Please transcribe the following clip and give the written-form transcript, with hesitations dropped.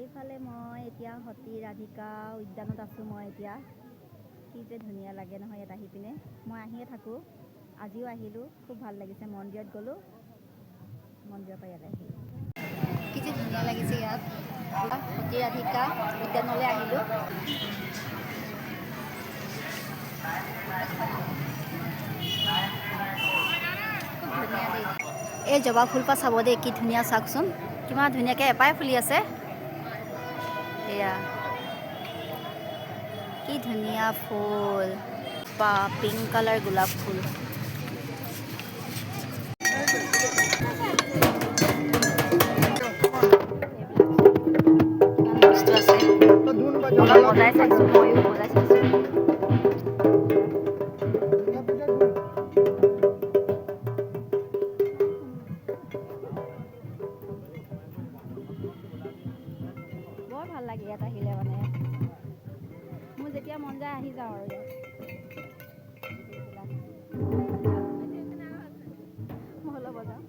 এইফালে মই এতিয়া সতী ৰাধিকা উদ্যানত আছোঁ। মই এতিয়া কি যে ধুনীয়া লাগে নহয় ইয়াত আহি পিনে। মই আহিয়ে থাকোঁ, আজিও আহিলোঁ, খুব ভাল লাগিছে। মন্দিৰত গ'লোঁ, মন্দিৰৰ পৰা ইয়ালৈ আহিলোঁ। কি যে ধুনীয়া লাগিছে ইয়াত। সতী ৰাধিকা উদ্যানলৈ আহিলোঁ। খুব ধুনীয়া দেই। এই জবা ফুলপাহ চাব দেই, কি ধুনীয়া চাওকচোন, কিমান ধুনীয়াকৈ এপাই ফুলি আছে। এয়া কি ধুনীয়া ফুল, বা পিংক কালাৰ গোলাপ ফুল। কিমান বস্তু আছে, অলপ বজাই চাইছোঁ, ময়ো বজাই চাইছোঁ। বৰ ভাল লাগে ইয়াত আহিলে, মানে মোৰ যেতিয়া মন যায় আহি যাওঁ আৰু ইয়াত। মই অলপ বজাওঁ।